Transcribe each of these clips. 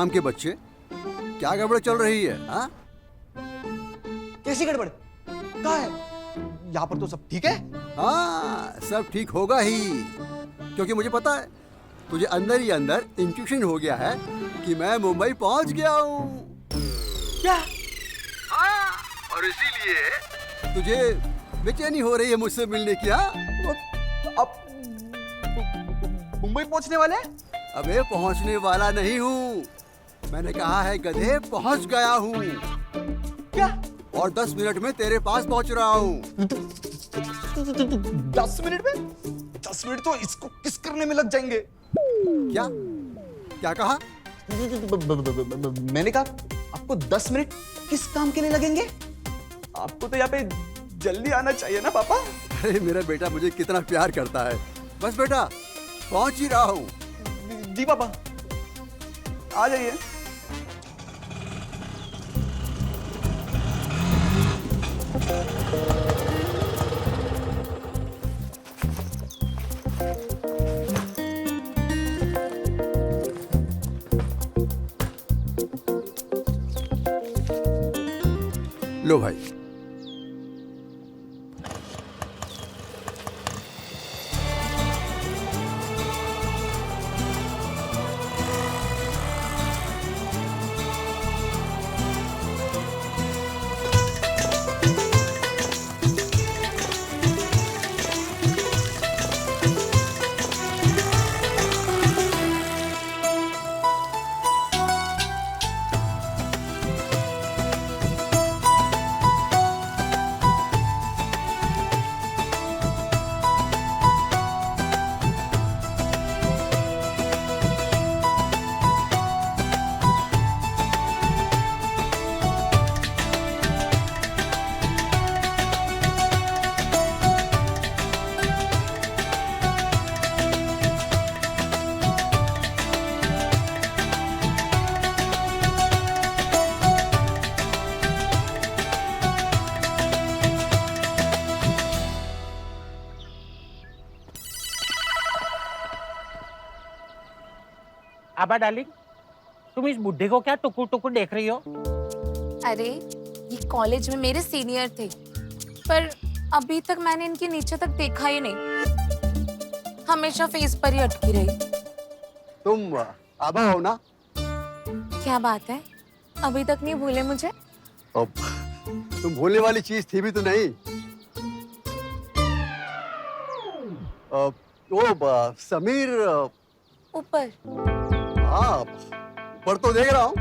नाम के बच्चे, क्या गड़बड़ चल रही है? हाँ, कैसी गड़बड़? कहाँ है? यहाँ पर तो सब ठीक है। हाँ, सब ठीक होगा ही, क्योंकि मुझे पता है तुझे अंदर ही अंदर इंट्यूशन हो गया है कि मैं मुंबई पहुंच गया हूँ। क्या? हाँ, और इसीलिए तुझे बेचैनी हो रही है मुझसे मिलने की। हाँ, अब मुंबई पहुंचने वाले हैं? अबे पहुंचने वाला नहीं हूँ, मैंने कहा है गधे, पहुंच गया हूँ। क्या? और 10 मिनट में तेरे पास पहुंच रहा हूँ। 10 मिनट में? 10 मिनट तो इसको किस करने में लग जाएंगे। क्या क्या कहा? मैंने कहा आपको 10 मिनट किस काम के लिए लगेंगे? आपको तो यहाँ पे जल्दी आना चाहिए ना पापा। अरे मेरा बेटा मुझे कितना प्यार करता है। बस बेटा, पहुंच ही रहा हूँ। जी पापा, आ जाइए। लो भाई। आबा डार्लिंग, तुम इस बुड्ढे को क्या टुकुर टुकुर देख रही हो? अरे ये कॉलेज में मेरे सीनियर थे, पर अभी तक मैंने इनके नीचे तक देखा ही नहीं। हमेशा फेस पर ही अटकी रही। तुम आबा हो ना? क्या बात है, अभी तक नहीं भूले मुझे? अब तुम भूलने वाली चीज थी भी तो नहीं। समीर। ऊपर? हाँ, ऊपर तो देख रहा हूँ।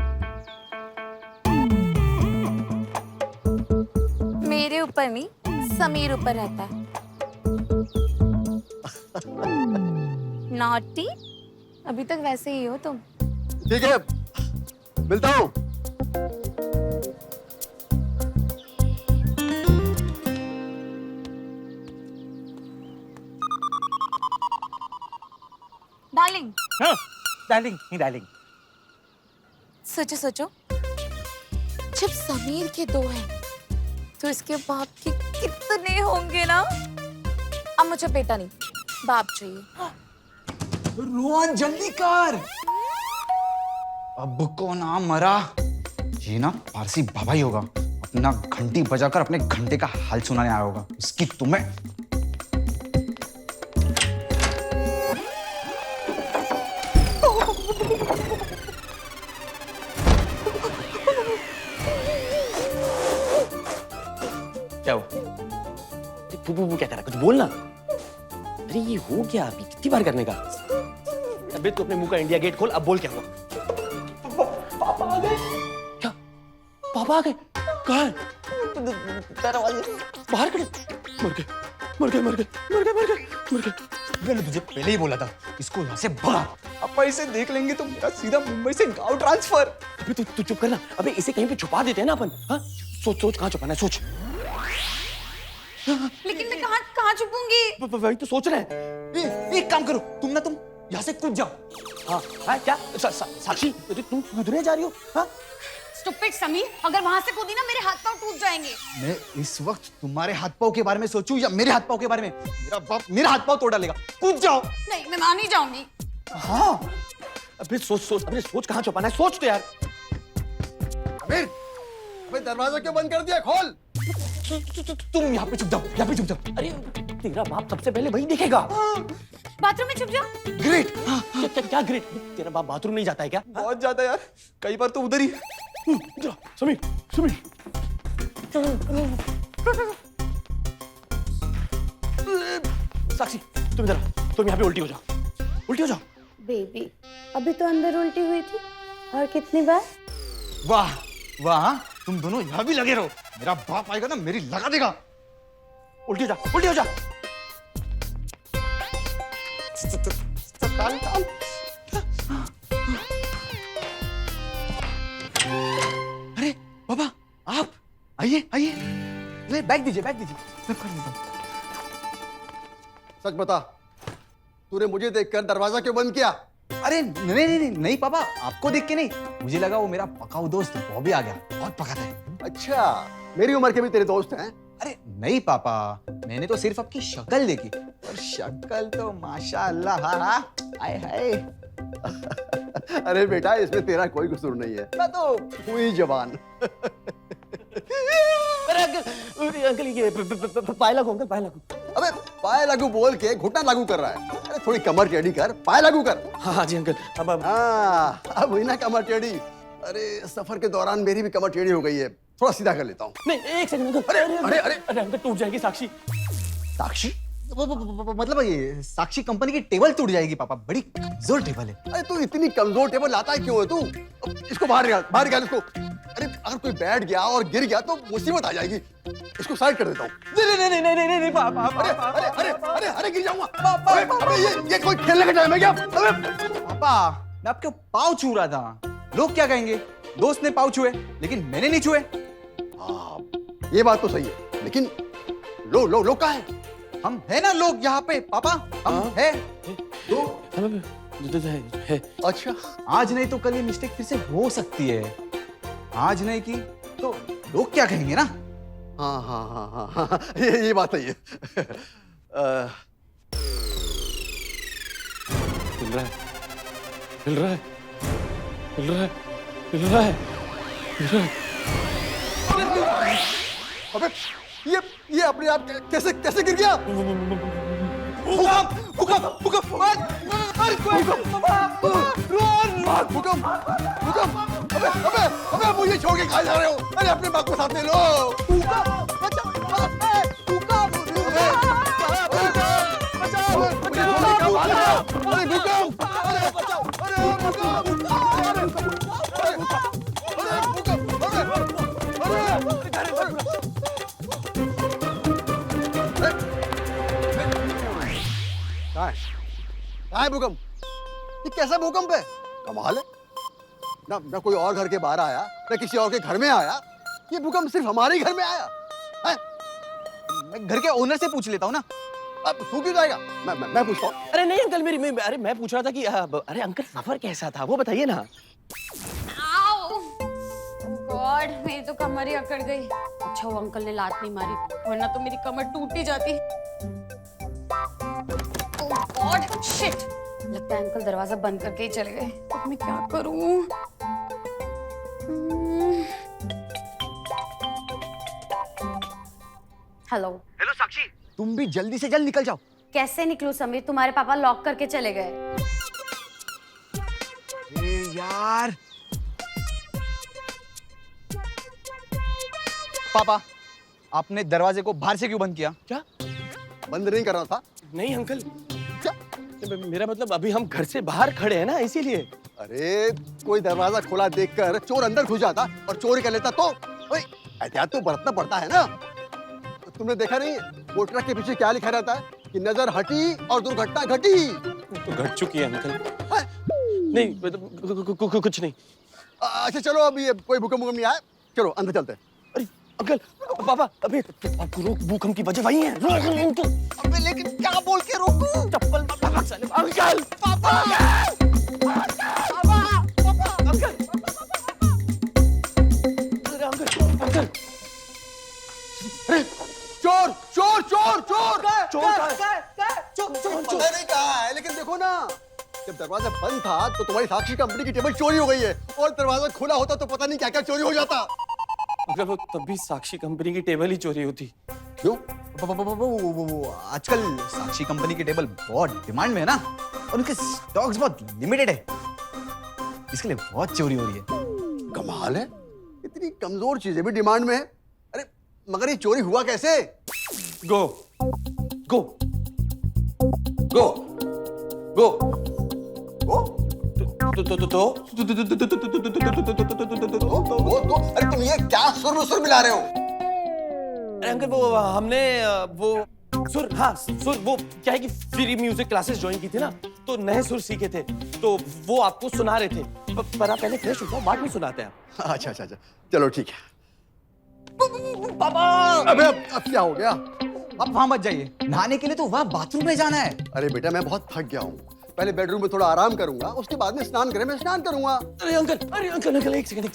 मेरे ऊपर नहीं, समीर ऊपर रहता है। नॉटी, अभी तक वैसे ही हो तुम। ठीक है, मिलता हूँ। डार्लिंग। हाँ, डार्लिंग नहीं डार्लिंग। सोचो सोचो, जब समीर के 2 हैं तो इसके बाप के कितने होंगे ना। अब मुझे बेटा नहीं, बाप चाहिए। रोहन जल्दी कर। अब को ना मरा, ये ना पारसी बाबा ही होगा। अपना घंटी बजाकर अपने घंटे का हाल सुनाने आया होगा। इसकी तुम्हें क्या हो? फू क्या करा? कुछ बोलना। अरे ये हो गया अभी, कितनी बार करने का? अबे तू अपने मुंह का इंडिया गेट खोल, अब बोल क्या हुआ? पापा आ गए। क्या? पापा आ गए? कहाँ है? दरवाजे बाहर खड़े। मर गए, मर गए, मर गए, मर गए, मर गए, मर गए। मैंने तुझे पहले ही बोला था, इसको यहाँ से भगा। अपा इसे देख लेंगे तो मेरा सीधा मुंबई से गांव ट्रांसफर। अबे तू चुप करना। अबे इसे कहीं पे छुपा देते हैं ना अपन। हाँ, सोच सोच कहाँ छुपाना है, सोच। लेकिन मैं कहाँ छुपूंगी? वही तो सोच रहे हैं। एक काम करो, तुम यहाँ से कूद जाओ। हाँ हाँ, क्या साक्षी, तुम कूदने जा रही हो? हाँ, स्टूपिड समीर, अगर वहां से कूदी ना मेरे हाथ पांव टूट जाएंगे। मैं इस वक्त तुम्हारे हाथ पांव के बारे में सोचूं या मेरे हाथ पांव के बारे में? मेरा बाप मेरा हाथ पांव तोड़ डालेगा। कूद जाओ। नहीं, मैं मान ही जाऊंगी। हाँ, अबे सोच अबे सोच कहाँ छुपाना है, सोच तो यार। आमिर, अबे दरवाजा क्यों बंद कर दिया? खोल। तुम यहाँ पे चुप जाओ, यहाँ पे चुप जाओ। अरे तेरा बाप सबसे पहले वही देखेगा। बाथरूम में छुप जाओ। ग्रेट। क्या ग्रेट? तेरा बाप बाथरूम नहीं जाता है क्या? बहुत ज्यादा यार, कई बार तो उधर ही। जा, समीर समीर। साक्षी तुम इधर आओ, तुम यहाँ पे उल्टी हो जाओ, उल्टी हो जाओ। बेबी अभी तो अंदर उल्टी हुई थी, और कितनी बार? वाह वाह, तुम दोनों यहाँ भी लगे रहो। मेरा बाप आएगा ना, मेरी लगा देगा। उल्टी हो जा, उल्टी हो जा। अरे बाबा, आप आइए आइए, ले बैग दीजिए, बैग दीजिए, मैं पकड़ लेता हूँ। सच बता, तूने मुझे देखकर दरवाजा क्यों बंद किया? अरे नहीं नहीं नहीं नहीं पापा, आपको देख के नहीं, मुझे लगा वो मेरा पकाऊ दोस्त बॉबी आ गया, बहुत पका था। अच्छा, मेरी उम्र के भी तेरे दोस्त हैं? अरे नहीं पापा, मैंने तो सिर्फ आपकी शक्ल देखी, और शक्ल तो माशाअल्लाह, हाँ आए हाय। अरे बेटा, इसमें तेरा कोई कसूर नहीं है, मैं तो हुई जवान। अरे अंकल ये पाए लगो, अंकल पाए लगो। अबे पाए लागू बोल के घुटना लागू कर रहा है। अरे थोड़ी कमर टेढ़ी कर, पाए लागू कर। हाँ जी अंकल, अब हाँ, अब हुई ना कमर टेढ़ी। अरे सफर के दौरान मेरी भी कमर टेढ़ी हो गई है, थोड़ा सीधा कर लेता हूँ। नहीं, एक सेकंड अंकल। अरे अंकल टूट जाएगी साक्षी। साक्षी? मतलब ये साक्षी कंपनी की टेबल टूट जाएगी पापा, बड़ी कमजोर टेबल है। अरे तू इतनी कमजोर टेबल लाता है क्यों है तू? इसको बाहर निकाल, बाहर निकाल इसको। अरे अगर कोई बैठ गया और गिर गया तो मुसीबत आ जाएगी। इसको साइड कर देता हूँ। नहीं पापा, अरे अरे अरे अरे अरे गिर जाऊंगा। अबे ये कोई खेलने का टाइम है क्या? अबे पापा, मैं आपके पाँव छू रहा था, लोग क्या कहेंगे? दोस्त ने पाँव छुए, लेकिन मैंने नहीं छुए। ये बात तो सही है, लेकिन लो कहाँ है? हम है ना लोग यहाँ पे पापा, हम है। है। अच्छा, आज नहीं तो कल ये मिस्टेक फिर से हो सकती है। आज नहीं की तो लोग क्या कहेंगे ना? हाँ, ये बात सही है। मिल रहा है, मिल रहा है, मिल रहा है, मिल रहा है, मिल रहा है। अबे ये अपने आप कैसे गिर गया? भूकंप! अबे मुझे छोड़ के कहाँ जा रहे हो? अरे अपने बाप को साथ ले लो। कहाँ है भूकंप? ये कैसा भूकंप है? कमाल है ना कोई और घर के बाहर आया, ना किसी और के घर में आया। ये भूकंप सिर्फ हमारे ही घर में आया है? मैं घर के ओनर से पूछ लेता हूँ ना। अब तू क्यों जाएगा? मैं पूछता हूँ। अरे नहीं अंकल, मैं पूछ रहा था कि अरे अंकल सफर कैसा था वो बताइए ना। गॉड, मेरी तो कमर ही अकड़ गई। अच्छा वो अंकल ने लात नहीं मारी, वरना तो मेरी कमर टूट ही जाती। ओह गॉड, शिट, लगता है अंकल दरवाजा बंद करके ही चले गए। अब मैं क्या करूं? हेलो हेलो साक्षी, तुम भी जल्दी से जल्द निकल जाओ। कैसे निकलूं समीर, तुम्हारे पापा लॉक करके चले गए। यार पापा, आपने दरवाजे को बाहर से क्यों बंद किया? क्या? बंद नहीं कर रहा था। नहीं अंकल, क्या? मेरा मतलब अभी हम घर से बाहर खड़े हैं ना, इसीलिए। अरे कोई दरवाजा खोला देखकर चोर अंदर घुस जाता और चोरी कर लेता तो एहतियात तो बरतना पड़ता है ना। तुमने देखा नहीं वो ट्रक के पीछे क्या लिखा रहता है कि नजर हटी और दुर्घटना घटी? तो घट चुकी है अंकल। नहीं मतलब कुछ नहीं। अच्छा चलो, अभी ये कोई भूकंप नहीं आया, चलो अंदर चलते हैं। अरे अंकल, पापा अबे आपको रोक, भूकंप की वजह वही है। अबे लेकिन क्या बोल के रोकूं? चप्पल अंकल, पापा अंकल, अरे चोर चोर चोर चोर चोर नहीं कहा है, लेकिन देखो ना जब दरवाजा बंद था तो तुम्हारी साक्षी कंपनी की टेबल चोरी हो गई है, और दरवाजा खुला होता तो पता नहीं क्या क्या चोरी हो जाता। अगर वो तब भी साक्षी कंपनी की टेबल ही चोरी होती। क्यों? आजकल साक्षी कंपनी की टेबल बहुत डिमांड में है ना, और उनके स्टॉक्स बहुत लिमिटेड है, इसके लिए बहुत चोरी हो रही है। कमाल है, इतनी कमजोर चीजें भी डिमांड में है। अरे मगर ये चोरी हुआ कैसे? गो गो गो गो वो अरे तुम ये क्या सुर मिला रहे हो? अरे अंकल वो हमने वो सुर, हाँ सुर, वो क्या है कि फ्री म्यूजिक क्लासेस ज्वाइन की थी ना, तो नए सुर सीखे थे, तो वो आपको सुना रहे थे। पर आप पहले फ्रेश हो जाओ, बाद में सुनाते हैं आप। अच्छा, चलो ठीक है। पापा अबे अब क्या हो गया? आप वहां मत जाइए, नहाने के लिए तो वहां बाथरूम में जाना है। अरे बेटा मैं बहुत थक गया हूँ, पहले बेडरूम में थोड़ा आराम करूंगा, उसके बाद में स्नान गृह में स्नान करूंगा। अरे अंकल एक सेकंड।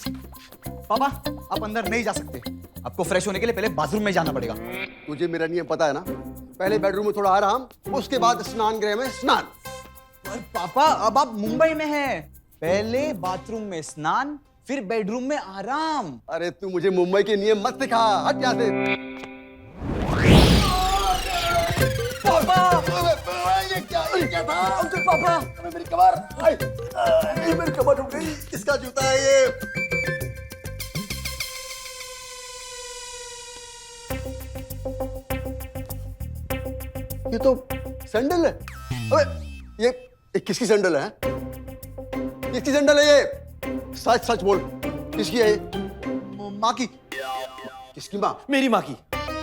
पापा आप अंदर नहीं जा सकते, आपको फ्रेश होने के लिए पहले बाथरूम में जाना पड़ेगा। तुझे मेरा नियम पता है ना, पहले बेडरूम में थोड़ा आराम, उसके बाद स्नान गृह में स्नान। पर पापा अब आप मुंबई में हैं, पहले बाथरूम में स्नान, फिर बेडरूम में आराम। अरे तू मुझे मुंबई के नियम मत सिखा, हट यहाँ से। ये क्या था? अंकल पापा, अबे मेरी कमर, मेरी कमर टूट गई। किसका जूता है ये? ये तो सैंडल है। अबे ये किसकी सैंडल है? किसकी सैंडल है ये? सच बोल, किसकी है ये? माँ की। किसकी माँ? मेरी माँ की।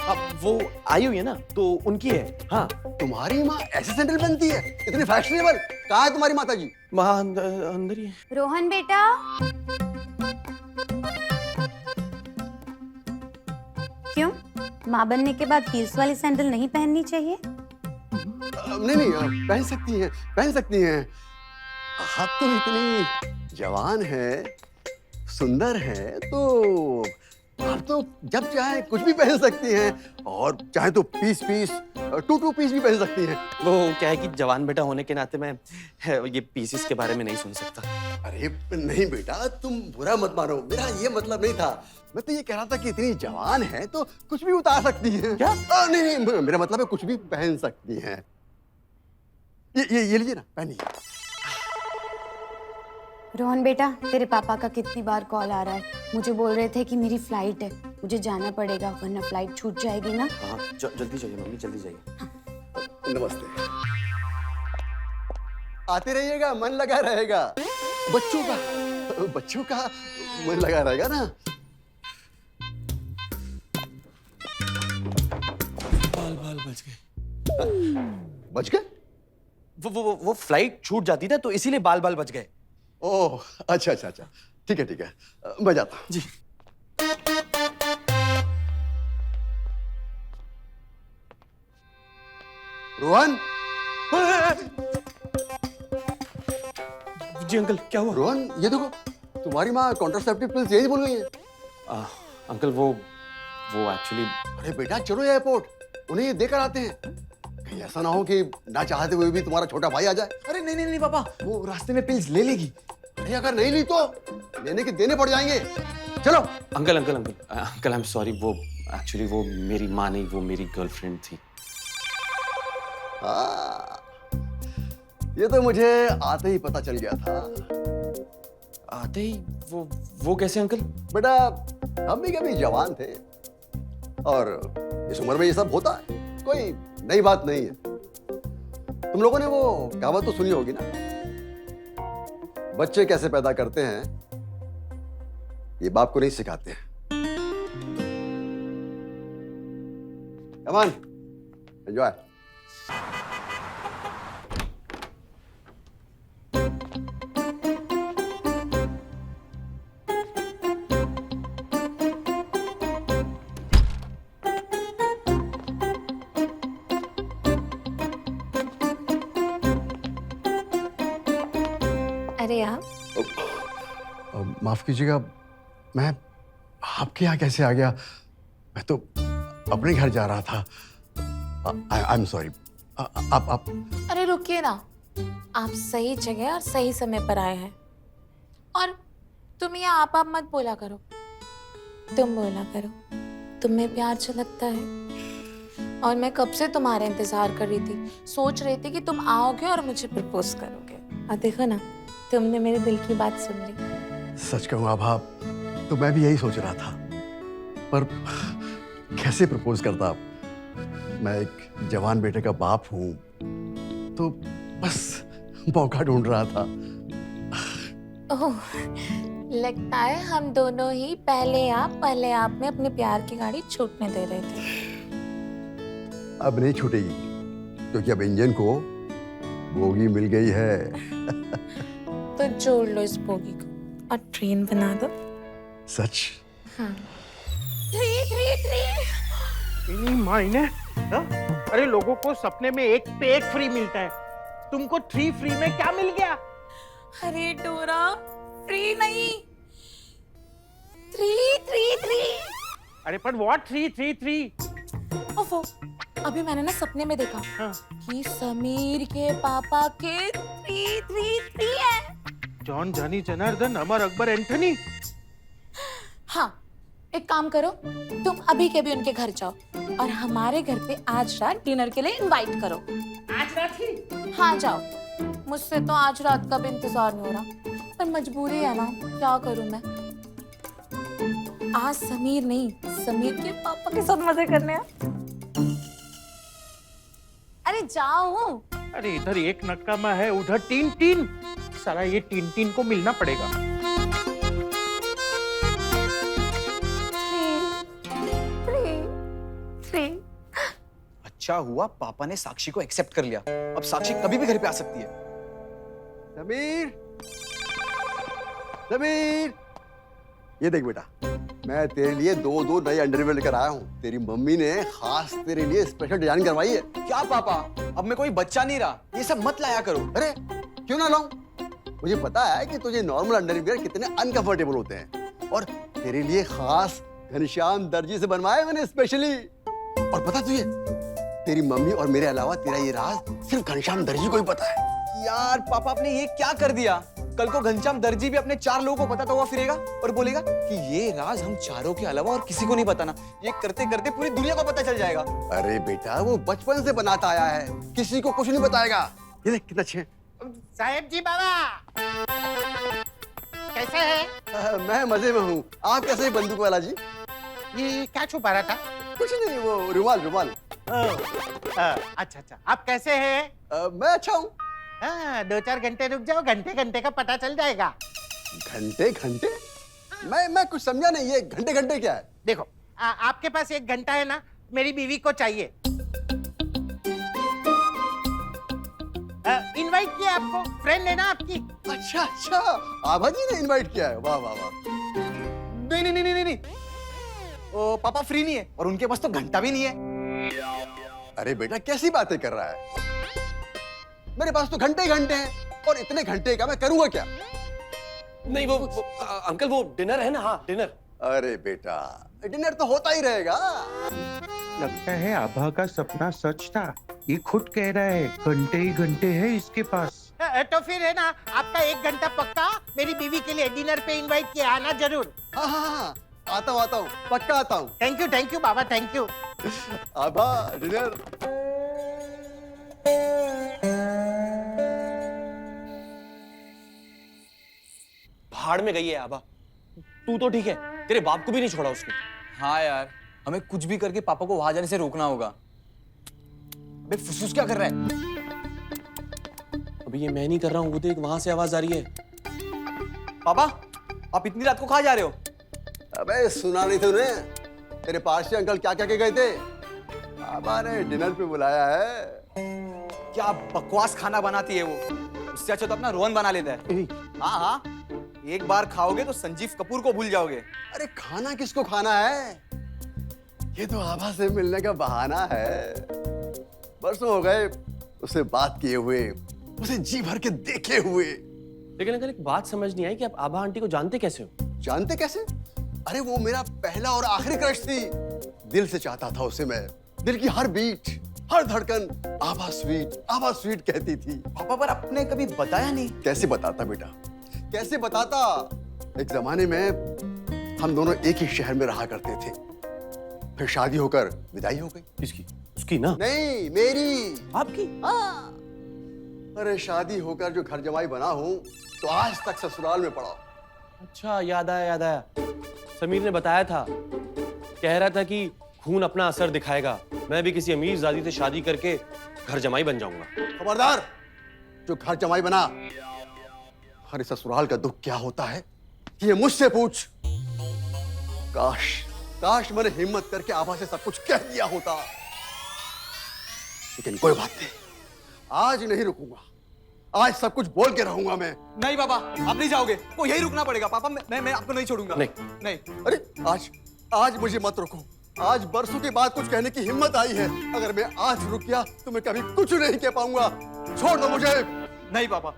अब वो आई हुई है ना, तो उनकी है। हाँ तुम्हारी माँ ऐसे सैंडल पहनती है? इतनी फैशनेबल? कहाँ है तुम्हारी माता जी? माँ अंदर ही है। रोहन बेटा, क्यों माँ बनने के बाद हील्स वाली सैंडल नहीं पहननी चाहिए? नहीं पहन सकती हैं। आप तो इतनी जवान है, सुंदर है, तो आप तो जब चाहे कुछ भी पहन सकती हैं, और चाहे तो पीस टू पीस भी पहन सकती हैं। वो क्या है कि जवान बेटा होने के नाते मैं ये पीसेस के बारे में नहीं सुन सकता। अरे नहीं बेटा, तुम बुरा मत मानो, मेरा ये मतलब नहीं था। मैं तो ये कह रहा था कि इतनी जवान है तो कुछ भी उतार सकती हैं। क्या? नहीं, मेरा मतलब है कुछ भी पहन सकती हैं। ये लीजिए ना, पहनिए। रोहन बेटा, तेरे पापा का कितनी बार कॉल आ रहा है, मुझे बोल रहे थे कि मेरी फ्लाइट है, मुझे जाना पड़ेगा वरना फ्लाइट छूट जाएगी ना। हाँ जल्दी जाइए मम्मी, जल्दी जाइए। नमस्ते। आते रहिएगा, मन लगा रहेगा। बच्चों का मन लगा रहेगा ना। बाल बच गए। बच गए? वो फ्लाइट छूट जाती ना, तो इसीलिए बाल बच गए। ओह अच्छा, ठीक है, मैं जाता हूँ। जी। रोहन, जी अंकल, क्या हुआ? रोहन ये देखो, तुम्हारी माँ कॉन्ट्रासेप्टिव पिल्स यही बोल गई है। अंकल वो एक्चुअली। अरे बेटा चलो एयरपोर्ट, उन्हें ये देकर आते हैं। कहीं ऐसा ना हो कि ना चाहते हुए भी तुम्हारा छोटा भाई आ जाए। अरे नहीं पापा, वो रास्ते में पिल्स ले लेगी। अरे अगर नहीं ली तो लेने के देने पड़ जाएंगे। चलो। अंकल आई एम सॉरी, वो एक्चुअली वो मेरी माँ नहीं, वो मेरी गर्लफ्रेंड थी। ये तो मुझे आते ही पता चल गया था। आते ही? वो कैसे अंकल? बेटा हम भी कभी जवान थे, और इस उम्र में ये सब होता है, कोई नई बात नहीं है। तुम लोगों ने वो कहावत तो सुनी होगी ना, बच्चे कैसे पैदा करते हैं ये बाप को नहीं सिखाते हैं। Come on, enjoy. अरे आप माफ कीजिएगा, मैं आपके यहाँ कैसे आ गया? मैं तो अपने घर जा रहा था। I am sorry. आप अरे रुकिए ना, आप सही जगह और सही समय पर आए हैं। और तुम ये आप मत बोला करो, तुम बोला करो। तुम्हें प्यार छलकता है और मैं कब से तुम्हारा इंतजार कर रही थी, सोच रही थी कि तुम आओगे और मुझे प्रपोज करोगे। और देखो ना, तुमने मेरे दिल की बात सुन ली। सच कहूँ आभा, तो मैं भी यही सोच रहा था, पर कैसे प्रपोज करता। मैं एक जवान बेटे का बाप हूँ, तो बस मौका ढूंढ रहा था। ओह, लगता है हम दोनों ही पहले आप में अपने प्यार की गाड़ी छूटने दे रहे थे। अब नहीं छूटेगी, क्योंकि अब इंजन को बोगी मिल गई है। तो जोड़ लो इस बोगी को और ट्रेन बना दो। सच? हाँ। 3 इन्हीं मायने, हाँ? अरे लोगों को सपने में एक पे एक फ्री मिलता है, तुमको 3 फ्री में क्या मिल गया? अरे डोरा, फ्री नहीं, 3 अरे पर व्हाट 3 ओफो, अभी मैंने ना सपने में देखा हाँ। कि समीर के पापा के 3 है। जॉन, जानी, जनार्दन, अमर, अकबर, एंथनी। हाँ, एक काम करो, तुम अभी के भी उनके घर जाओ और हमारे घर पे आज रात डिनर के लिए इनवाइट करो। आज रात ही? हाँ जाओ, मुझसे तो आज रात का भी इंतजार नहीं हो रहा, पर मजबूरी है ना, क्या करूं मैं। आज समीर नहीं, समीर के पापा के साथ मजे करने हैं। अरे जाओ। अरे इधर एक नक्कामा है, उधर टीन। साला ये टीन को मिलना पड़ेगा। थ्री। अच्छा हुआ पापा ने साक्षी को एक्सेप्ट कर लिया, अब साक्षी कभी भी घर पे आ सकती है। समीर, समीर, ये देख बेटा, मैं तेरे लिए 2 नए अंडरवेयर लेकर आया हूँ। तेरी मम्मी ने खास तेरे लिए स्पेशल डिजाइन करवाई है। क्या पापा, अब मैं कोई बच्चा नहीं रहा, ये सब मत लाया करो। अरे क्यों ना लाऊं? मुझे पता है कि तुझे नॉर्मल अंडरवियर कितने अनकंफर्टेबल होते हैं, और तेरे लिए खास घनश्याम दर्जी से बनवाए मैंने स्पेशली। और पता तुझे, तेरी मम्मी और मेरे अलावा तेरा ये राज सिर्फ घनश्याम दर्जी को ही पता है। यार पापा, आपने ये क्या कर दिया? कल को घनश्याम दर्जी भी अपने 4 लोगों को बताता हुआ फिरेगा और बोलेगा कि ये राज हम चारों के अलावा और किसी को नहीं बताना। ये करते करते पूरी दुनिया को पता चल जाएगा। अरे बेटा, वो बचपन से बनाता आया है, किसी को कुछ नहीं बताएगा। ये देख कितना अच्छे हैं। साहेब जी बाबा, कैसे है? मैं मजे में हूँ। आप कैसे हैं बंदूक वाला जी? ये क्या छुपा रहा था? कुछ नहीं, वो रुमाल। अच्छा, आप कैसे हैं? मैं अच्छा हूँ। 2-4 घंटे रुक जाओ, घंटे का पता चल जाएगा। घंटे? मैं कुछ समझा नहीं, ये घंटे क्या है? देखो, आपके पास 1 घंटा है ना, मेरी बीवी को चाहिए। इनवाइट किया आपको, फ्रेंड है ना आपकी। अच्छा, आभा जी ने इनवाइट किया है। वाह। नहीं, ओ, पापा फ्री नहीं है और उनके पास तो घंटा भी नहीं है। अरे बेटा, कैसी बातें कर रहा है? मेरे पास तो घंटे हैं, और इतने घंटे का मैं करूंगा क्या? नहीं वो अंकल, वो डिनर है ना। हाँ, डिनर। अरे बेटा, डिनर तो होता ही रहेगा। लगता है आभा का सपना सच था, ये खुद कह रहा है घंटे ही घंटे है इसके पास। तो फिर है ना, आपका 1 घंटा पक्का मेरी बीवी के लिए डिनर पे इनवाइट किया, आना जरूर। हाँ, आता हूँ, पक्का आता हूँ। Thank you Baba, thank you. Abha, dinner. भाड़ में गई है आभा। तू तो ठीक है, तेरे बाप को भी नहीं छोड़ा उसने। हाँ यार, हमें कुछ भी करके पापा को वहां जाने से रोकना होगा। बे फुसफुस क्या कर रहा है? अभी ये मैं नहीं कर रहा हूँ, वो देख वहां से आवाज आ रही है। पापा, आप इतनी रात को कहाँ जा रहे हो? अबे सुना नहीं तूने? तेरे पार्सी अंकल क्या कह के गए थे? आभा ने डिनर पे बुलाया है। क्या बकवास खाना बनाती है वो, उससे अच्छा तो अपना रोहन बना लेता है। हाँ, एक बार खाओगे तो संजीव कपूर को भूल जाओगे। अरे खाना किसको खाना है? ये तो आभा से मिलने का बहाना है। बरसों हो गए उससे बात किए हुए, उसे जी भर के देखे हुए। लेकिन अंकल, एक बात समझ नहीं आई कि आप आभा आंटी को जानते कैसे हो? जानते कैसे? अरे वो मेरा पहला और आखिरी क्रश थी। दिल से चाहता था उसे मैं, दिल की हर बीट। हर धड़कन आभा स्वीट कहती थी। पापा पर आपने कभी बताया नहीं। कैसे बताता बेटा, कैसे बताता। एक जमाने में हम दोनों एक ही शहर में रहा करते थे, फिर शादी होकर विदाई हो गई। किसकी? उसकी ना? नहीं, मेरी। आपकी? हाँ। अरे शादी होकर जो घर जमाई बना हूं तो आज तक ससुराल में पड़ा। अच्छा, याद आया। समीर ने बताया था, कह रहा था कि खून अपना असर दिखाएगा, मैं भी किसी अमीर जादी से शादी करके घर जमाई बन जाऊंगा। खबरदार, जो घर जमाई बना, अरे ससुराल का दुख क्या होता है ये मुझसे पूछ। काश मैंने हिम्मत करके आभा से सब कुछ कह दिया होता, लेकिन कोई बात नहीं, आज नहीं रुकूंगा, आज सब कुछ बोल के रहूंगा मैं। नहीं पापा, आप नहीं जाओगे, वो यही रुकना पड़ेगा। पापा मैं आपको नहीं छोड़ूंगा। नहीं। अरे आज मुझे मत रोको। आज बरसों के बाद कुछ कहने की हिम्मत आई है। अगर मैं आज रुक गया तो मैं कभी कुछ नहीं कह पाऊंगा। छोड़ दो मुझे। नहीं पापा।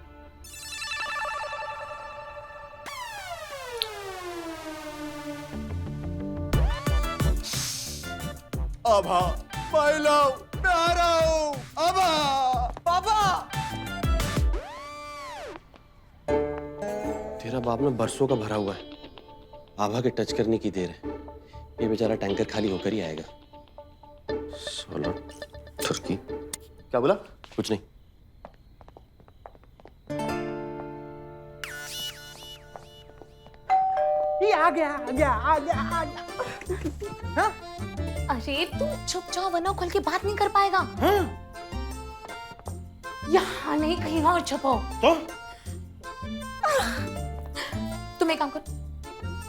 आभा, माय लव, मैं आ रहा हूं। आभा, पापा। तेरा बाप में बरसों का भरा हुआ है, आभा के टच करने की देर है। ये बेचारा टैंकर खाली होकर ही आएगा। सोलह छुरकी। क्या बोला? कुछ नहीं। ये आ गया। हाँ? अरे तू चुप जाओ वरना खुल के बात नहीं कर पाएगा। यहाँ नहीं, कहीं और छुपो। तो? तुम एक काम कर,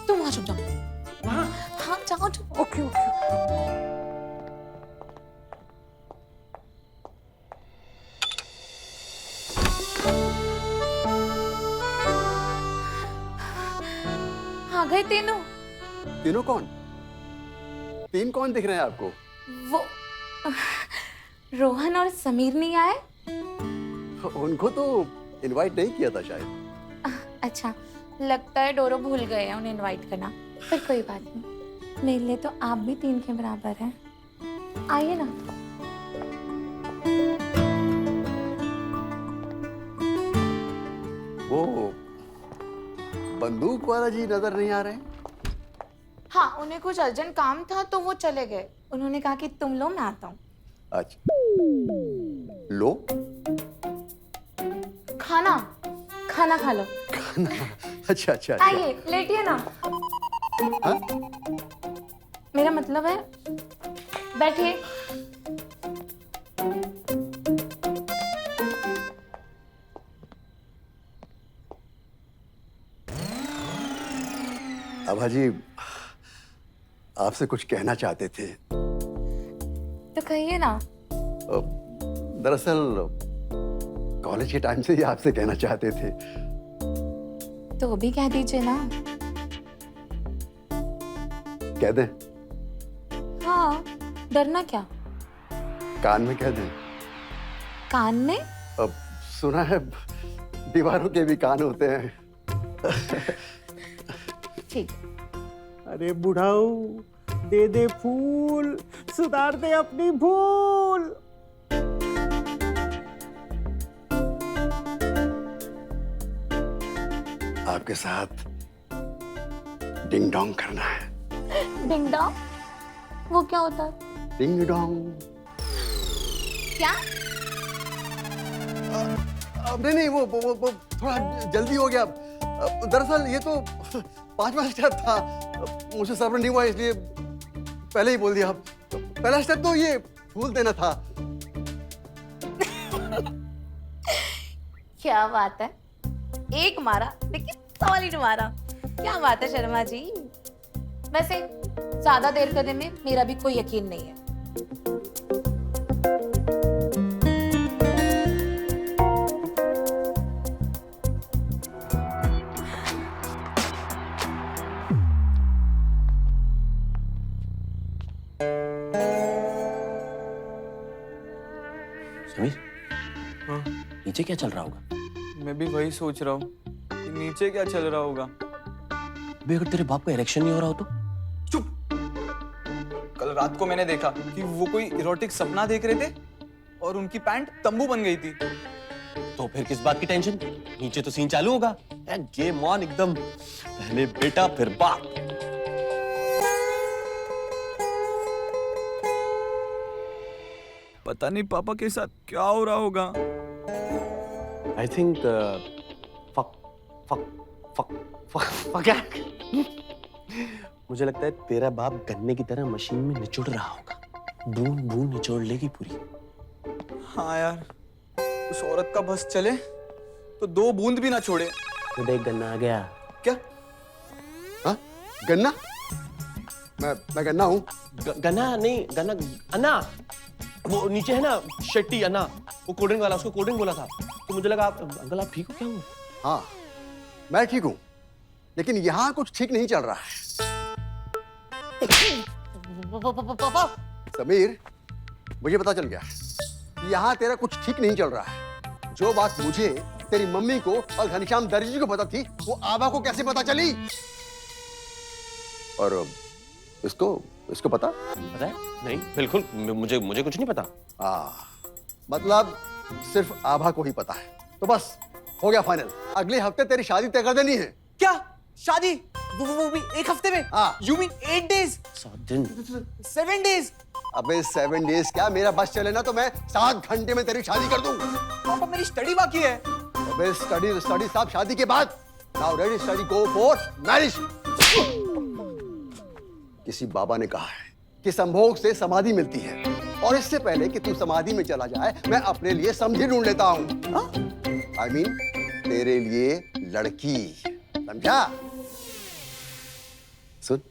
तुम वहां छुप जाओ। हाँ जाओ छुप। ओके। आ गए तीनों। तीनों कौन? तीन कौन दिख रहे हैं आपको? वो रोहन और समीर नहीं आए? उनको तो इनवाइट नहीं किया था शायद। अच्छा, लगता है डोरो भूल गए हैं उन्हें इनवाइट करना। पर कोई बात नहीं, मेरे लिए तो आप भी 3 के बराबर हैं। आइए ना। वो बंदूक वाला जी नजर नहीं आ रहे? हाँ, उन्हें कुछ अर्जेंट काम था तो वो चले गए। उन्होंने कहा कि तुम लो, मैं आता हूँ। अच्छा, लो। खाना खा लो। अच्छा। आइए, लेटिए ना। हाँ? मेरा मतलब है बैठिए। आभा जी, आपसे कुछ कहना चाहते थे। तो कहिए ना। दरअसल कॉलेज के टाइम से ही आपसे कहना चाहते थे। तो भी कह दीजिए ना। कह दें? हाँ, डरना क्या। कान में कह दें? कान में? अब सुना है दीवारों के भी कान होते हैं। ठीक। अरे बुढ़ाऊ, दे दे फूल, सुधार दे अपनी भूल। आपके साथ डिंग डोंग करना है। Ding dong? वो क्या होता है? Ding dong. क्या? नहीं, वो थोड़ा जल्दी हो गया। दरअसल ये तो 5वां स्टेप था, मुझे सब्र नहीं हुआ इसलिए पहले ही बोल दिया। पहला स्टेप तो ये फूल देना था। क्या बात है, एक मारा लेकिन सॉलिड मारा। क्या बात है शर्मा जी। वैसे ज्यादा देर करने में मेरा भी कोई यकीन नहीं है। समीर, हाँ? नीचे क्या चल रहा होगा? मैं भी वही सोच रहा हूँ कि नीचे क्या चल रहा होगा। बे, अगर तेरे बाप का इरेक्शन नहीं हो रहा हो तो? चुप। कल रात को मैंने देखा कि वो कोई इरोटिक सपना देख रहे थे और उनकी पैंट तंबू बन गई थी। तो फिर किस बात की टेंशन? नीचे तो सीन चालू होगा। गेम ऑन एकदम, पहले बेटा फिर बाप। पता नहीं पापा के साथ क्या हो रहा होगा। I think fuck fuck fuck fuck fuck मुझे लगता है तेरा बाप गन्ने की तरह मशीन में निचोड़ रहा होगा। बूंद बूंद निचोड़ लेगी पूरी। हाँ यार, उस औरत का बस चले तो 2 बूंद भी ना छोड़े। तो देख गन्ना आ गया। क्या? हाँ? गन्ना? मैं गन्ना हूँ। गन्ना नहीं, गन्ना अन्ना। वो नीचे है ना शेट्टी अन्ना, वो कोल्ड ड्रिंक वाला, उसको कोल्ड ड्रिंक बोला था। तो मुझे लगा आप अंकल आप ठीक हो? क्या हुआ? हाँ, मैं ठीक हूँ, लेकिन यहाँ कुछ ठीक नहीं चल रहा है। पापा समीर, मुझे पता चल गया कि यहाँ तेरा कुछ ठीक नहीं चल रहा है। जो बात मुझे, तेरी मम्मी को और घनश्याम दर्जी को पता थी, वो आबा को कैसे पता चली? और इसको पता है? नहीं बिल्कुल, मुझे कुछ नहीं पता। मतलब सिर्फ आभा को ही पता है। तो बस हो गया फाइनल, अगले हफ्ते तेरी शादी तय कर देनी है। क्या शादी? वो भी 1 हफ्ते में? हाँ। You mean 8 days? 7 दिन। 7 days? अबे 7 डेज क्या, मेरा बस चले ना तो मैं 7 घंटे में तेरी शादी कर दूं। पापा मेरी स्टडी बाकी है। अबे स्टडी सब शादी के बाद। Now ready steady go for marriage. किसी बाबा ने कहा है कि संभोग से समाधि मिलती है, और इससे पहले कि तू समाधि में चला जाए, मैं अपने लिए समझी ढूंढ लेता हूँ। I mean, तेरे लिए लड़की, समझा? सुन,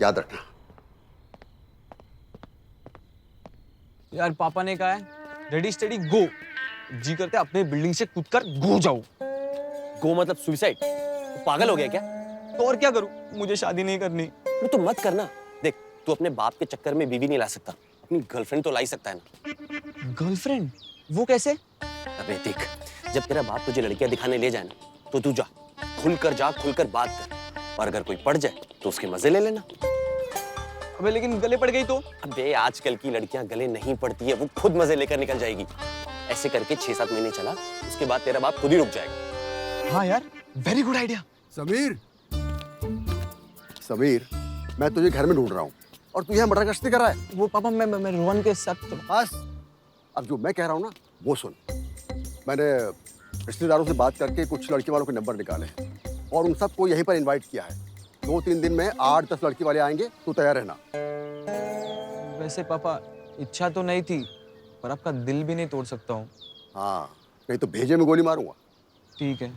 याद रखना। यार पापा ने कहा है रेडी स्टडी गो। जी करते अपने बिल्डिंग से कूदकर गो जाओ। गो मतलब सुसाइड? पागल हो गया क्या? तो और क्या करूं? मुझे शादी नहीं करनी। वो तो मत करना। देख, तू अपने बाप के चक्कर में बीवी नहीं ला सकता, अपनी गर्लफ्रेंड तो ला ही सकता है ना। गर्लफ्रेंड? वो कैसे? अबे देख, जब तेरा बाप तुझे लड़कियां दिखाने ले जाए ना, तो तू जा, खुलकर बात कर, और अगर कोई पड़ जाए तो उसके मजे ले लेना। अबे लेकिन गले पड़ गई तो? अबे आजकल की लड़कियां गले नहीं पड़ती है, वो खुद मजे लेकर निकल जाएगी। ऐसे करके 6-7 महीने चला, उसके बाद तेरा बाप खुद ही रुक जाएगा। हाँ यार, वेरी गुड आइडिया। समीर, मैं तुझे घर में ढूंढ रहा हूँ और तू यहाँ मटर गश्ती कर रहा है। वो पापा मैं रोहन के साथ तो... बस, अब जो मैं कह रहा हूँ ना वो सुन। मैंने रिश्तेदारों से बात करके कुछ लड़की वालों के नंबर निकाले और उन सबको यहीं पर इनवाइट किया है। 2-3 दिन में 8-10 लड़की वाले आएंगे, तू तैयार रहना। वैसे पापा इच्छा तो नहीं थी, पर आपका दिल भी नहीं तोड़ सकता हूँ। हाँ, नहीं तो भेजे में गोली मारूंगा। ठीक है।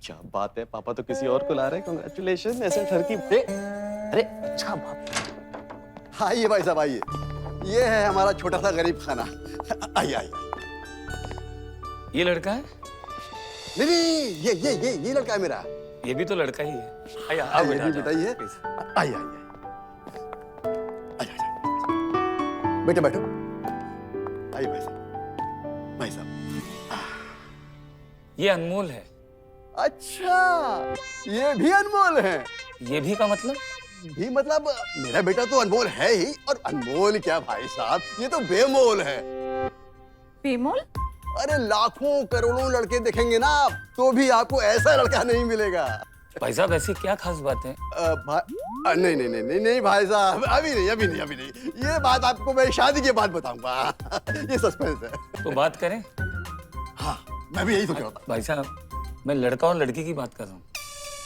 क्या बात है, पापा तो किसी और को ला रहे हैं। कांग्रेचुलेशन, ऐसे ठरकी दे। अरे अच्छा बाप। आइए भाई साहब, आइए। ये है हमारा छोटा सा गरीब खाना। आइए आइए। ये लड़का है? नहीं, ये लड़का है मेरा। ये भी तो लड़का ही है। आइए, आओ ये बेटा, भी आ जाओ, बताइए। please। आइए बेटा, बैठो। आइए भाई साहब। ये अनमोल है। अच्छा, ये भी अनमोल है। ये भी का मतलब? भी मतलब मेरा बेटा तो अनमोल है ही, और अनमोल क्या भाई साहब, ये तो बेमोल है। बेमोल? अरे लाखों करोड़ों लड़के देखेंगे ना आप, तो भी आपको ऐसा लड़का नहीं मिलेगा। भाई साहब ऐसी क्या खास बात है? नहीं भाई साहब, अभी नहीं। ये बात आपको मैं शादी के बाद बताऊंगा। ये सस्पेंस है। तो बात करें? हाँ, मैं भी यही सोच रहा था। भाई साहब मैं लड़का और लड़की की बात कर रहा हूँ।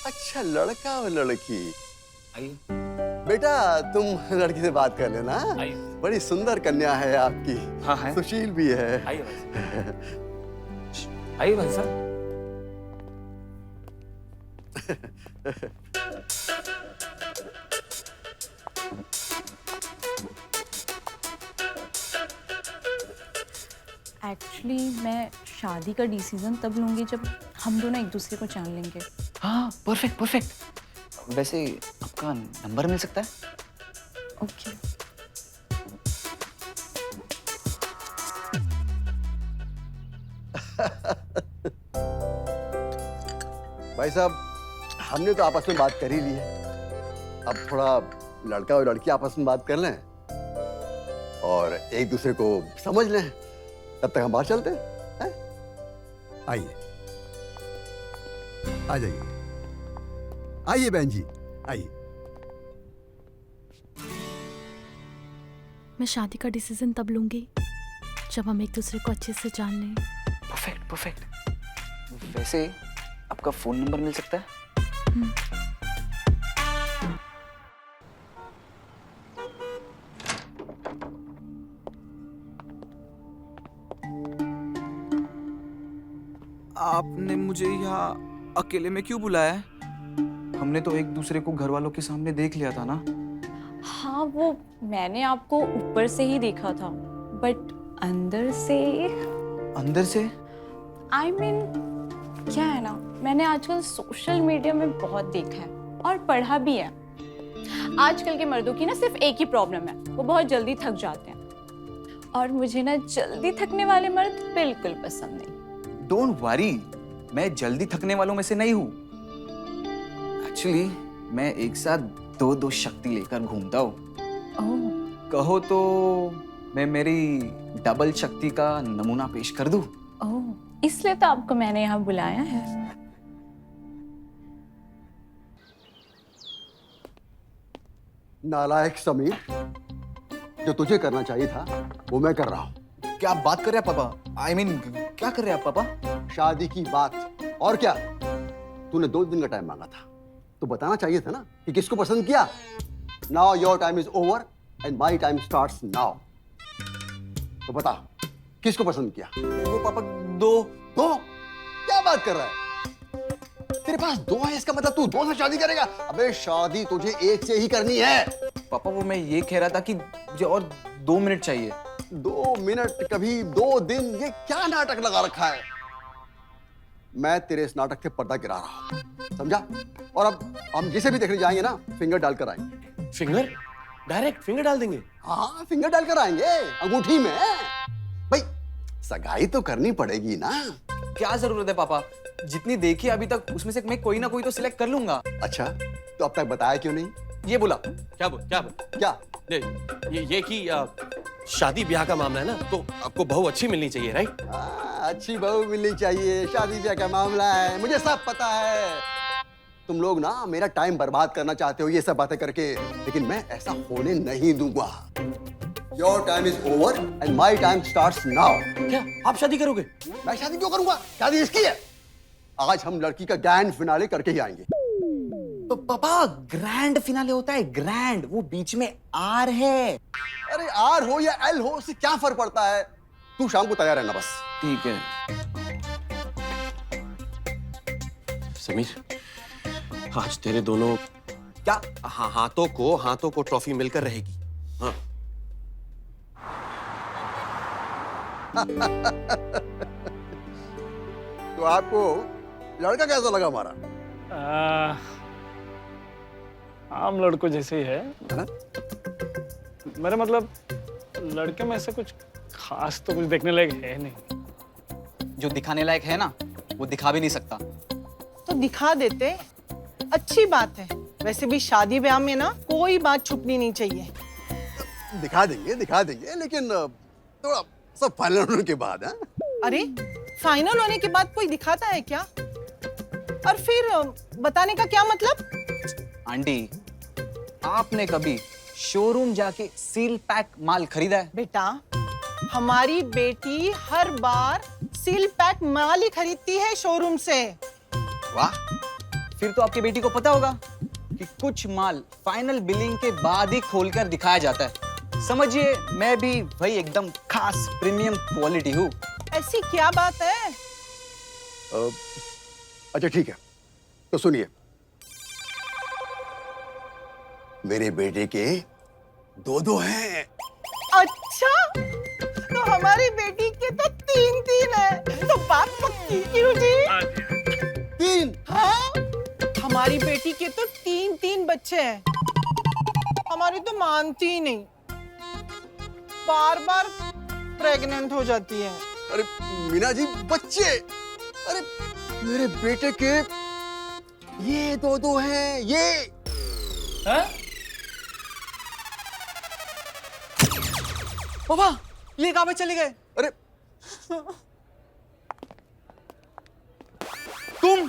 अच्छा, लड़का और लड़की। आइए। बेटा तुम लड़की से बात कर लेना। आइए। बड़ी सुंदर कन्या है आपकी। हाँ है। सुशील भी है। आइए भाई साहब। आइए भाई साहब। एक्चुअली मैं शादी का डिसीजन तब लूंगी जब हम दोनों एक दूसरे को जान लेंगे। हाँ परफेक्ट। वैसे आपका नंबर मिल सकता है? ओके। भाई साहब, हमने तो आपस में बात कर ही ली है। अब थोड़ा लड़का और लड़की आपस में बात कर लें और एक दूसरे को समझ लें, तब तक हम बाहर चलते हैं। आइए, आ जाइए, आइए बहन जी, आइए। मैं शादी का डिसीजन तब लूंगी जब हम एक दूसरे को अच्छे से जान लें। Perfect perfect. वैसे आपका फोन नंबर मिल सकता है? आपने मुझे यहाँ अकेले में क्यों बुलाया है? हमने तो एक दूसरे को घर वालों के सामने देख लिया था ना। हाँ, वो मैंने आपको ऊपर से ही देखा था, बट अंदर से अंदर से? I mean, क्या है ना, मैंने आजकल सोशल मीडिया में बहुत देखा है और पढ़ा भी है। आजकल के मर्दों की ना सिर्फ एक ही प्रॉब्लम है, वो बहुत जल्दी थक जाते हैं। और मुझे ना जल्दी थकने वाले मर्द बिल्कुल पसंद नहीं। डोंट वरी, मैं जल्दी थकने वालों में से नहीं हूँ। एक्चुअली मैं एक साथ दो शक्ति लेकर घूमता हूँ। ओह, कहो तो मैं मेरी डबल शक्ति का नमूना पेश कर दूँ। ओह, इसलिए तो आपको मैंने यहाँ बुलाया है। नालायक समीर, जो तुझे करना चाहिए था वो मैं कर रहा हूँ। क्या बात कर रहे हैं पापा? I mean, क्या कर रहे हैं आप पापा? शादी की बात। और क्या, तूने 2 दिन का टाइम मांगा था तो बताना चाहिए था ना कि किसको पसंद किया। Now your time is over and my time starts now. तो बता, किसको पसंद किया? वो पापा दो। क्या बात कर रहा है? तेरे पास 2 है, इसका मतलब तू 2 से शादी करेगा? अबे शादी तुझे 1 से ही करनी है। पापा वो मैं ये कह रहा था कि मुझे और 2 मिनट चाहिए। 2 मिनट, कभी 2 दिन, ये क्या नाटक लगा रखा है? मैं तेरे इस नाटक से पर्दा गिरा रहा हूं, समझा? और अब हम जिसे भी देखने जाएंगे ना, फिंगर डालकर आएंगे। फिंगर? डायरेक्ट फिंगर डाल देंगे? हाँ, फिंगर डालकर आएंगे, अंगूठी में। भाई सगाई तो करनी पड़ेगी ना। क्या जरूरत है पापा? जितनी देखी अभी तक उसमें से मैं कोई ना कोई तो सिलेक्ट कर लूंगा। अच्छा, तो अब तक बताया क्यों नहीं? ये बोला क्या क्या? ये कि शादी ब्याह का मामला है ना, तो आपको बहू अच्छी मिलनी चाहिए, राइट? अच्छी बहू मिलनी चाहिए, शादी ब्याह का मामला है, मुझे सब पता है। तुम लोग ना मेरा टाइम बर्बाद करना चाहते हो ये सब बातें करके, लेकिन मैं ऐसा होने नहीं दूंगा। Your time is over and my time starts now. क्या आप शादी करोगे? मैं शादी क्यों करूंगा? शादी इसकी है। आज हम लड़की का ग्रैंड फिनाले करके ही आएंगे। पापा ग्रैंड फिनाले होता है, ग्रैंड, वो बीच में आर है। अरे आर हो या एल हो, उससे क्या फर्क पड़ता है? तू शाम को तैयार रहना बस। ठीक है। समीर, आज तेरे दोनों क्या हाथों को ट्रॉफी मिलकर रहेगी। हाँ। तो आपको लड़का कैसा लगा हमारा? आम लड़कों जैसे ही है। हाँ? मेरा मतलब लड़के में ऐसा कुछ खास तो कुछ देखने लायक है नहीं। जो दिखाने लायक है ना, वो दिखा भी नहीं सकता। तो दिखा देते, अच्छी बात है। वैसे भी शादी ब्याह में ना कोई बात छुपनी नहीं चाहिए। दिखा देंगे, लेकिन थोड़ा सब फाइनल होने के बाद। है? अरे फाइनल होने के बाद कोई दिखाता है क्या? और फिर बताने का क्या मतलब? आंटी, आपने कभी शोरूम जाके सील पैक माल खरीदा है? बेटा, हमारी बेटी हर बार सील पैक माल ही खरीदती है शोरूम से। वाह, फिर तो आपकी बेटी को पता होगा कि कुछ माल फाइनल बिलिंग के बाद ही खोलकर दिखाया जाता है। समझिए मैं भी वही एकदम खास प्रीमियम क्वालिटी हूँ। ऐसी क्या बात है? अच्छा ठीक है, तो सुनिए, मेरे बेटे के 2 हैं। अच्छा, तो हमारी बेटी के तो 3 है। तो बात पक्की क्यों जी? 3? हाँ, हमारी बेटी के तो 3 बच्चे हैं। हमारी तो मानती ही नहीं, बार प्रेग्नेंट हो जाती है। अरे मीना जी, बच्चे? अरे मेरे बेटे के ये 2 हैं, ये। हाँ? पापा ये कहाँ पे चले गए? अरे तुम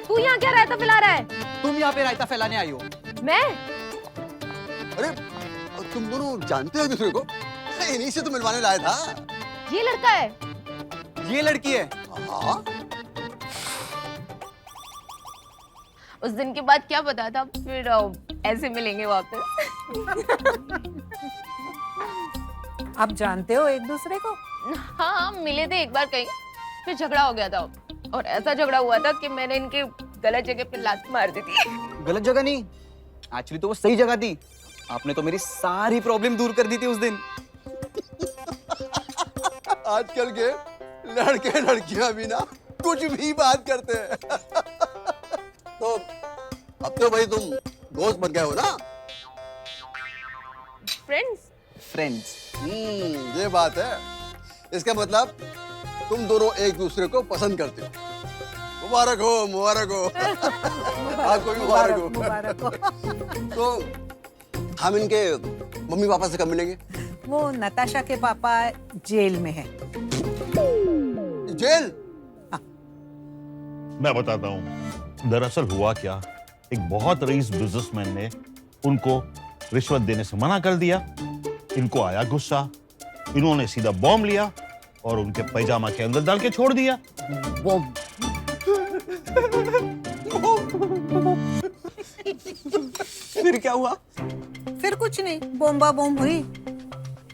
तू यहाँ क्या रायता फैला रहा है? तुम यहाँ पे रायता फैलाने आई हो? मैं? अरे तुम दोनों जानते हो एक दूसरे को? इन्हीं से तो मिलवाने लाया था। ये लड़का है। ये लड़की है। हाँ उस दिन के बाद क्या पता था, फिर ऐसे मिलेंगे वापस। आप जानते हो एक दूसरे को? हाँ, मिले थे एक बार कहीं, फिर झगड़ा हो गया था और ऐसा झगड़ा हुआ था कि मैंने इनके गलत जगह पे लात मार दी थी। गलत जगह नहीं, एक्चुअली तो वो सही जगह थी। आपने तो मेरी सारी प्रॉब्लम दूर कर दी थी उस दिन। आजकल के लड़के लड़कियां भी ना कुछ भी बात करते हैं। तो अब तो भाई तुम दोस्त बन गए हो ना? फ्रेंड्स। ये बात है। इसका मतलब तुम दोनों एक दूसरे को पसंद करते हो। मुबारक हो, मुबारक हो। आपको भी मुबारक हो। तो हम इनके मम्मी पापा से कब मिलेंगे? वो नताशा के पापा जेल में है। जेल? मैं बताता हूँ दरअसल हुआ क्या, एक बहुत रईस बिजनेसमैन ने उनको रिश्वत देने से मना कर दिया। इनको आया गुस्सा, इन्होंने सीधा बॉम्ब लिया और उनके पैजामा के अंदर डाल के छोड़ दिया। बॉम्ब? फिर क्या हुआ? फिर कुछ नहीं, बोम्बा बोम्ब हुई,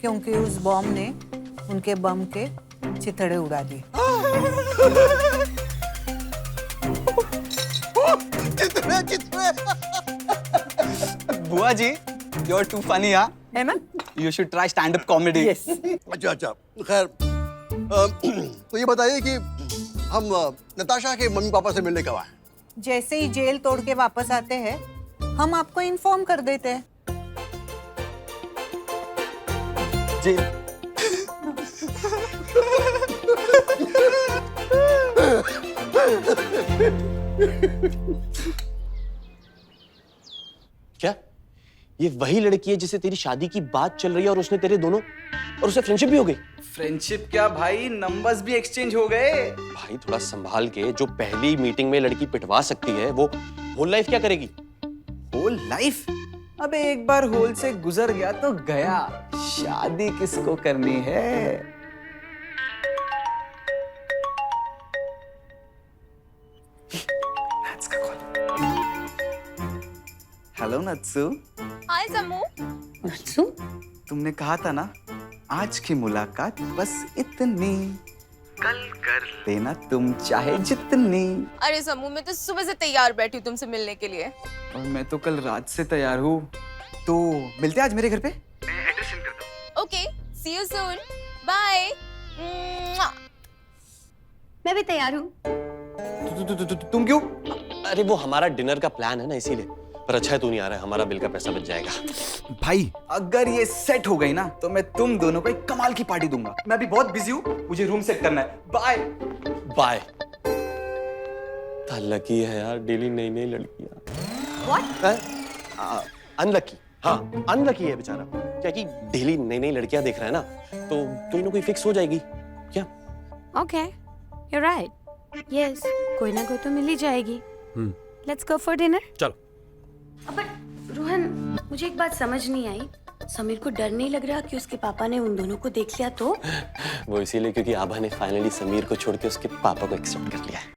क्योंकि उस बॉम्ब ने उनके बम के चिथड़े उड़ा दिए। बुआ जी, you're too funny, हाँ? है ना? You should try stand-up comedy. Yes. अच्छा, खैर तो ये बताइए कि हम नताशा के मम्मी पापा से मिलने कब आए? जैसे ही जेल तोड़ के वापस आते हैं, हम आपको इन्फॉर्म कर देते हैं। जी। क्या ये वही लड़की है जिसे तेरी शादी की बात चल रही है और उसने तेरे दोनों और उससे फ्रेंडशिप भी हो गई? फ्रेंडशिप क्या भाई, नंबर्स भी एक्सचेंज हो गए। भाई थोड़ा संभाल के, जो पहली मीटिंग में लड़की पिटवा सकती है वो होल लाइफ क्या करेगी? Whole life? अबे एक बार होल से गुजर गया तो गया, शादी किसको करनी है? हेलो नत्सु। हाय समू। नत्सु, तुमने कहा था ना आज की मुलाकात बस इतनी, कल कर लेना तुम चाहे जितनी। अरे समू, मैं तो सुबह से तैयार बैठी हूँ तुमसे मिलने के लिए। और मैं तो कल रात से तैयार हूँ, तो मिलते हैं आज मेरे घर पे? मैं एड्रेस सेंड करता हूँ। Okay, see you soon, bye. मैं भी तैयार हूँ। तुम क्यों? अरे वो हमारा डिनर का प्लान है ना, इसीलिए। पर अच्छा है तू नहीं आ रहा है, हमारा बिल का पैसा बच जाएगा। भाई अगर ये सेट हो गई ना तो मैं तुम दोनों को एक कमाल की पार्टी दूंगा। मैं अभी बहुत बिजी हूँ, मुझे रूम सेट करना है। Bye bye. लकी है यार, डेली नई नई लड़कियां। What? अनलकी, हाँ अनलकी है बेचारा। क्या कि डेली नई नई लड़कियां देख रहा है ना, तो कोई ना कोई फिक्स हो जाएगी क्या? Okay, you're right. Yes, कोई ना कोई तो मिल ही जाएगी। Let's go for dinner. चलो। बट रोहन, मुझे एक बात समझ नहीं आई। समीर को डर नहीं लग रहा कि उसके पापा ने उन दोनों को देख लिया तो? वो इसीलिए क्योंकि आभा ने फाइनली समीर को छोड़ के उसके पापा को एक्सेप्ट कर लिया है।